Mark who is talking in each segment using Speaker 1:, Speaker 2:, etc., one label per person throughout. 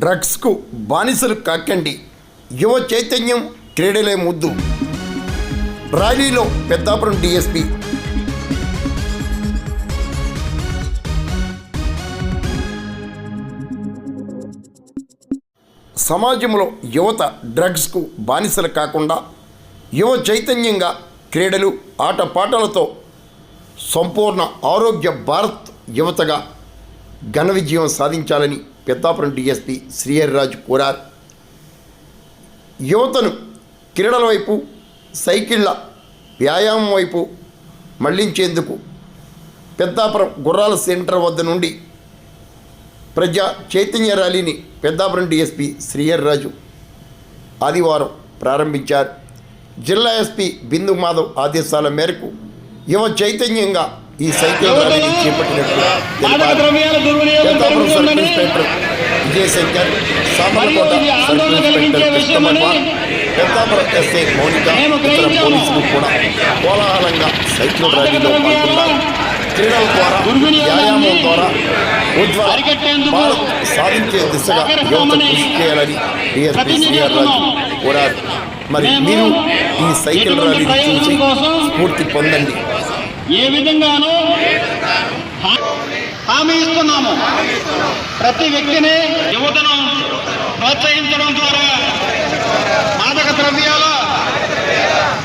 Speaker 1: డ్రగ్స్కు బానిసలు కాకండి, యువ చైతన్యం క్రీడలే ముద్దు. ర్యాలీలో పెద్దాపురం డీఎస్పీ. సమాజంలో యువత డ్రగ్స్కు బానిసలు కాకుండా యువ చైతన్యంగా క్రీడలు ఆటపాటలతో సంపూర్ణ ఆరోగ్య భారత్ యువతగా ఘన విజయం సాధించాలని పెద్దాపురం డీఎస్పీ శ్రీహరిరాజు కోరారు. యువతను క్రీడల వైపు, సైకిళ్ల వ్యాయామం వైపు మళ్లించేందుకు పెద్దాపురం గుర్రాల సెంటర్ వద్ద నుండి ప్రజా చైతన్య ర్యాలీని పెద్దాపురం డీఎస్పీ శ్రీహరిరాజు ఆదివారం ప్రారంభించారు. జిల్లా ఎస్పీ బిందు మాధవ్ ఆదేశాల మేరకు యువ చైతన్యంగా ఈ సైకిల్ ర్యాలీని చేపట్టినట్లు Peddapuram circle inspector Vijayashankar, Samarlakota circle inspector Krishnamanvar, Peddapuram SI Mounika, ఇతర పోలీసులు కూడా కోలాహలంగా సైకిల్ ర్యాలీలో పాల్గొన్నారు. క్రీడల ద్వారా, వ్యాయామం ద్వారా ఉజ్వల భారత్ సాధించే దిశగా యువత కృషి చేయాలని డిఎస్పీ శ్రీహరిరాజు కోరారు. మరి మీరు ఈ సైకిల్ ర్యాలీని చూసి స్ఫూర్తి పొందండి.
Speaker 2: ఏ విధంగానూ హామీ ఇస్తున్నాము. ప్రతి వ్యక్తిని, యువతను ప్రోత్సహించడం ద్వారా మాదక ద్రవ్యాల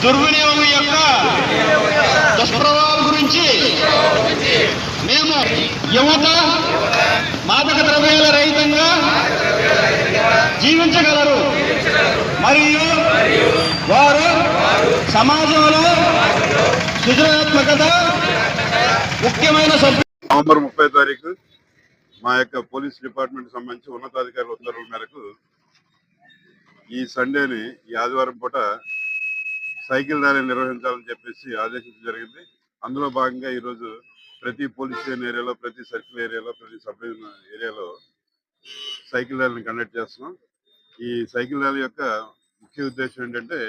Speaker 2: దుర్వినియోగం యొక్క దుష్ప్రభావం గురించి మేము యువత మాదక ద్రవ్యాల రహితంగా జీవించగలరు మరియు వారు సమాజంలో సృజనాత్మకత ముఖ్యమైన
Speaker 3: నవంబర్ 30 తారీఖు మా యొక్క పోలీస్ డిపార్ట్మెంట్ సంబంధించి ఉన్నతాధికారుల ఉత్తర్వుల మేరకు ఈ సండేని, ఈ ఆదివారం పూట సైకిల్ ర్యాలీ నిర్వహించాలని చెప్పేసి ఆదేశించడం జరిగింది. అందులో భాగంగా ఈరోజు ప్రతి పోలీస్ స్టేషన్ ఏరియాలో, ప్రతి సర్కిల్ ఏరియాలో, ప్రతి సబ్ డివిజన్ ఏరియాలో సైకిల్ ర్యాలీని కండక్ట్ చేస్తున్నాం. ఈ సైకిల్ ర్యాలీ యొక్క ముఖ్య ఉద్దేశం ఏంటంటే,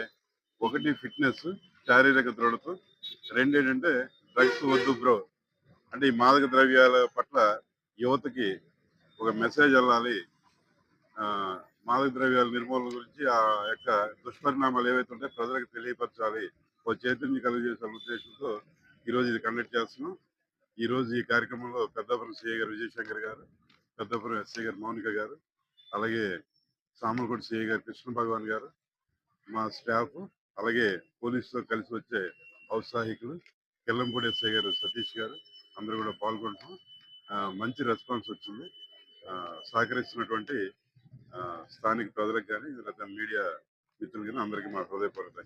Speaker 3: ఒకటి ఫిట్నెస్, శారీరక దృఢత, రెండు ఏంటంటే డ్రగ్స్ వద్దు బ్రో, అంటే ఈ మాదక ద్రవ్యాల పట్ల యువతకి ఒక మెసేజ్ వెళ్ళాలి. మాదక ద్రవ్యాల నిర్మూలన గురించి, ఆ యొక్క దుష్పరిణామాలు ఏవైతే ఉంటాయో ప్రజలకు తెలియపరచాలి, ఒక చైతన్యం కలిగజేసే ఉద్దేశంతో ఈరోజు ఇది కండక్ట్ చేస్తున్నాం. ఈరోజు ఈ కార్యక్రమంలో పెద్దాపురం సిఐ గారు విజయశంకర్ గారు, పెద్దాపురం ఎస్ఐ గారు మౌనిక గారు, అలాగే సామర్లకోట సిఐ గారు కృష్ణ భగవాన్ గారు, మా స్టాఫ్, అలాగే పోలీసుతో కలిసి వచ్చే ఔత్సాహికులు, కెల్లంపూడి ఎస్ఐ గారు సతీష్ గారు అందరూ కూడా పాల్గొంటున్నాం. మంచి రెస్పాన్స్ వచ్చింది. సహకరిస్తున్నటువంటి స్థానిక ప్రజలకు కానీ, లేదా మీడియా మిత్రులు కానీ అందరికీ మా హృదయపూర్వక